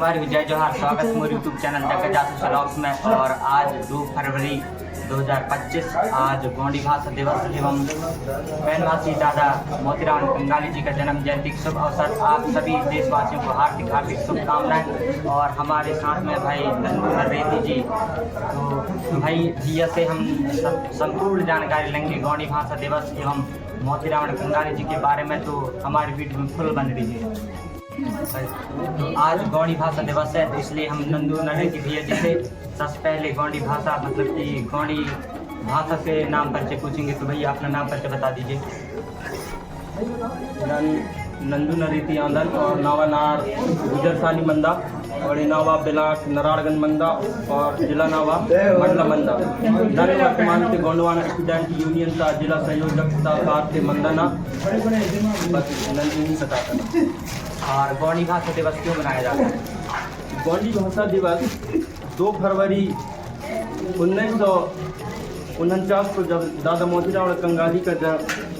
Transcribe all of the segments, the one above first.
बार भी जय जोहार। स्वागत है मेरे यूट्यूब चैनल जगह जासूस व्लॉग्स में। और आज 2 फरवरी 2025 आज गोंडी भाषा दिवस एवं पैनवासी दादा मोतीराम कंगाली जी का जन्म जयंती के शुभ अवसर आप सभी देशवासियों को हार्दिक हार्दिक शुभकामनाएं। और हमारे साथ में भाई नंदू नरेती जी, तो भाई जी से हम संपूर्ण जानकारी लेंगे गोंडी भाषा दिवस एवं मोतीराम कंगाली जी के बारे में। तो हमारी वीडियो में फुल बन रही तो आज गौड़ी भाषा दिवस है, तो इसलिए हम नंदू नरेती भैया जी से सबसे पहले गौड़ी भाषा मतलब कि गौड़ी भाषा के नाम परिचय पूछेंगे। तो भैया अपना नाम परिचय बता दीजिए। नंदू नरेती आंदन और नावानार गुजरसानी मंदा और नावा बिलाट नारायणगंज मंदा और जिला नावा मंडला मंदा। नन वर्तमान के गोंडवाना स्टूडेंट यूनियन का जिला संयोजक कार से मंदाना बस नहीं बताता। और गौड़ी भाषा दिवस क्यों मनाया जाता है? गौड़ी भाषा दिवस 2 फरवरी 1949 को जब दादा मोतीराम कंगाली का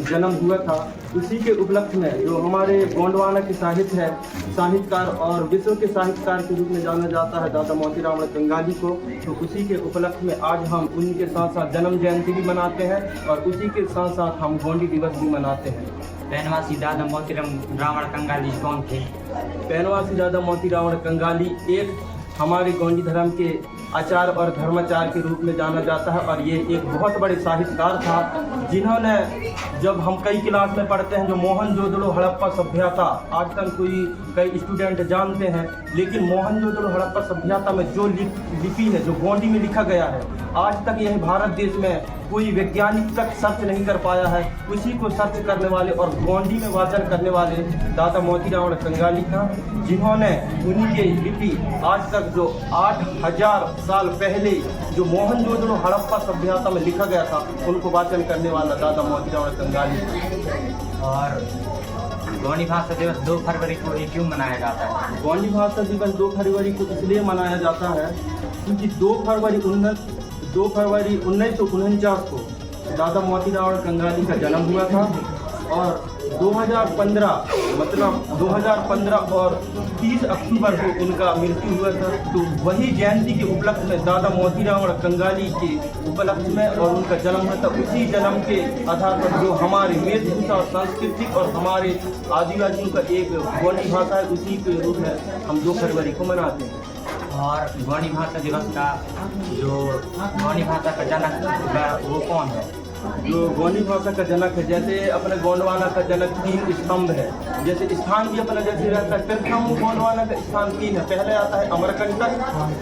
जन्म हुआ था, उसी के उपलक्ष्य में जो हमारे गोंडवाना के साहित्य है, साहित्यकार और विश्व के साहित्यकार के रूप में जाना जाता है दादा मोतीराम कंगाली को, तो उसी के उपलक्ष्य में आज हम उनके साथ साथ जन्म जयंती भी मनाते हैं और उसी के साथ साथ हम गोंडी दिवस भी मनाते हैं। पैनवासी दादा मोतीराम कंगाली कौन थे? पैनवासी दादा मोतीराम कंगाली एक हमारे गोंडी धर्म के आचार्य और धर्माचार्य के रूप में जाना जाता है और ये एक बहुत बड़े साहित्यकार था, जिन्होंने जब हम कई क्लास में पढ़ते हैं जो मोहनजोदड़ो हड़प्पा सभ्यता आज तक कई स्टूडेंट जानते हैं, लेकिन मोहनजोदड़ो हड़प्पा सभ्यता में जो लिपि है जो गोंडी में लिखा गया है, आज तक यह भारत देश में कोई वैज्ञानिक तक सर्च नहीं कर पाया है। उसी को सर्च करने वाले और गोंडी में वाचन करने वाले दादा मोतीराम कंगाली था, जिन्होंने उनके लिपि आज तक जो 8000 साल पहले जो मोहनजोदड़ो हड़प्पा सभ्यता में लिखा गया था, उनको वाचन करने वाला दादा मोतीराम कंगाली। और गौड़ी भाषा दिवस 2 फरवरी को ये क्यों मनाया जाता है? गौड़ी भाषा दिवस 2 फरवरी को इसलिए मनाया जाता है क्योंकि 2 फरवरी 1949 को दादा मोतीराम कंगाली का जन्म हुआ था और 2015 और 30 अक्टूबर को उनका मृत्यु हुआ था। तो वही जयंती के उपलक्ष्य में दादा मोतीराम कंगाली के उपलक्ष्य में और उनका जन्म हुआ था। उसी जन्म के आधार पर जो हमारे वेशभूषा और संस्कृति और हमारे आदिवासियों का एक गोंडी भाषा है, उसी के रूप में हम 2 फरवरी को मनाते हैं। और गौड़ी भाषा दिवस का जो गौड़ी भाषा का जनक वो कौन है? जो गोंडी भाषा का जनक है, जैसे अपने गोंडवाना का जनक 3 स्तंभ है, जैसे स्थान भी अपना जैसे रहता है। प्रथम गोंडवाना का स्थान 3 है, पहले आता है अमरकंटक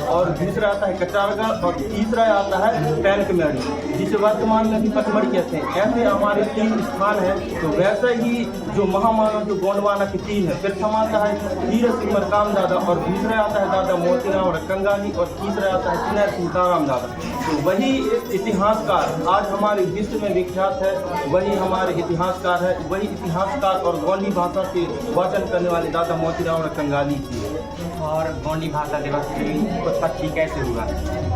और दूसरा आता है कचारगढ़ और तीसरा आता है पैनकमेड़ी, जिसे वर्तमान में भी पचमढ़ी कहते हैं। ऐसे हमारे 3 स्थान है। तो वैसे ही जो महामानव जो गोंडवाना के 3 है, प्रथम आता है हीर सिंह मरकाम दादा और दूसरा आता है दादा मोतीराम कंगाली और तीसरा आता है चिनैर सीताराम दादा। तो वही इतिहासकार आज हमारे विश्व में विख्यात है, वही हमारे इतिहासकार है, वही इतिहासकार और गोंडी भाषा के वाचन करने वाले दादा मोतीराम कंगाली की। और गोंडी भाषा दिवस की उत्पत्ति कैसे हुआ?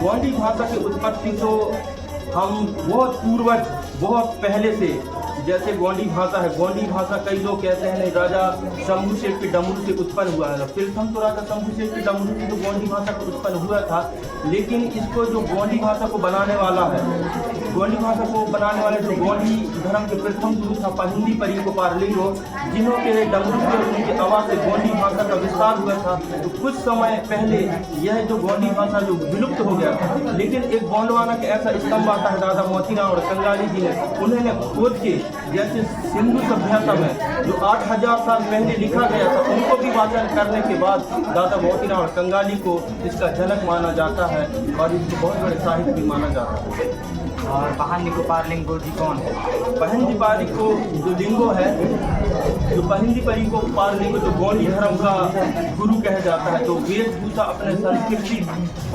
गोंडी भाषा की उत्पत्ति तो हम बहुत पूर्वज बहुत पहले से, जैसे गोंडी भाषा है, गोंडी भाषा कई लोग कहते हैं नहीं राजा शंभू शेख के डमरू से उत्पन्न हुआ है। प्रथम तो राजा शंभू शेख के डमरू से तो गोंडी भाषा को उत्पन्न हुआ था, लेकिन इसको जो गोंडी भाषा को बनाने वाला है, गोंडी भाषा को बनाने वाले जो गोंडी धर्म के प्रथम गुरु था पहिंदी परी को पारलिंगो, जिन्होंने डमरू के उनकी आवाज़ से गोंडी भाषा का विस्तार हुआ था। तो कुछ समय पहले यह जो गोंडी भाषा जो विलुप्त हो गया था, लेकिन एक गोंडवाना का ऐसा स्तंभ आता है दादा मोतीराम कंगाली जी ने, उन्होंने खोद के जैसे सिंधु सभ्यता में जो 8000 साल पहले लिखा गया था, उनको भी वाचन करने के बाद दादा मोतीराम कंगाली को इसका जनक माना जाता है और इसको बहुत बड़े साहित्य भी माना जाता है। और पहिंदी को पारलिंगो जी कौन है? पहिंदी पारी को जो लिंगो है, जो पहिंदी परी को पारलिंगो जो गोंडी धर्म का गुरु कहा जाता है। तो वेशभूषा अपने संस्कृति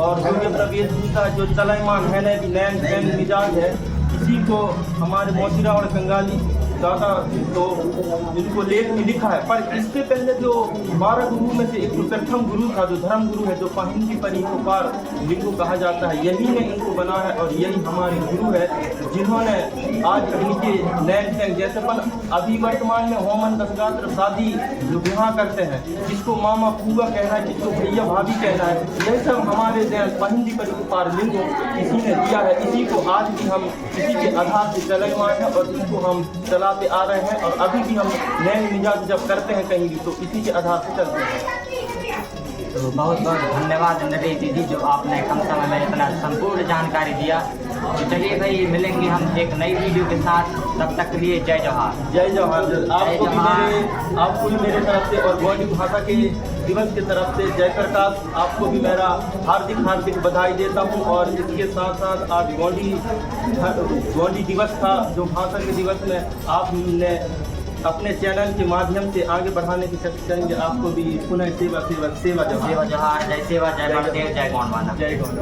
और जो अपना वेशभूषा जो चलायमान है न नैन मिजाज है, इसी को हमारे मोतीराम कंगाली दादा तो इनको लेख में लिखा है। पर इससे पहले जो 12 गुरु में से एक जो प्रथम गुरु था, जो धर्म गुरु है, जो पहिंदी परी को पार लिंगो कहा जाता है, यही ने इनको बना है और यही हमारे गुरु है। जिन्होंने आज इनके नैन टेंग जैसे पर अभी वर्तमान में होमन दसगात्र शादी जो विवाह करते हैं, जिसको मामा फूआ कहना है, जिसको भैया भाभी कहना है, यह सब हमारे पहिंदी पर उपहार लिंगो किसी ने दिया है। इसी को आज भी हम इसी के आधार से चलमान है और इसको हम चलाते आ रहे हैं और अभी भी हम नैन मिजाज जब करते हैं कहीं भी तो इसी के आधार से चलते हैं। तो बहुत बहुत धन्यवाद नरेश दीदी, जो आपने कम समय में इतना संपूर्ण जानकारी दिया। तो चलिए भाई, मिलेंगे हम एक नई वीडियो के साथ, तब तक के लिए जय जोहार। जय जोहार। आपको भी मेरे तरफ से और गोंडी भाषा के दिवस की तरफ से जय प्रकाश, आपको भी मेरा हार्दिक बधाई देता हूँ। और इसके साथ साथ आज गोंडी दिवस था, जो भाषा के दिवस में आपने अपने चैनल के माध्यम से आगे बढ़ाने की कोशिश करेंगे। आपको भी पुनः सेवा जोहार। जय सेवा, जय महादेव, जय गौंड मानव। जय गौंड।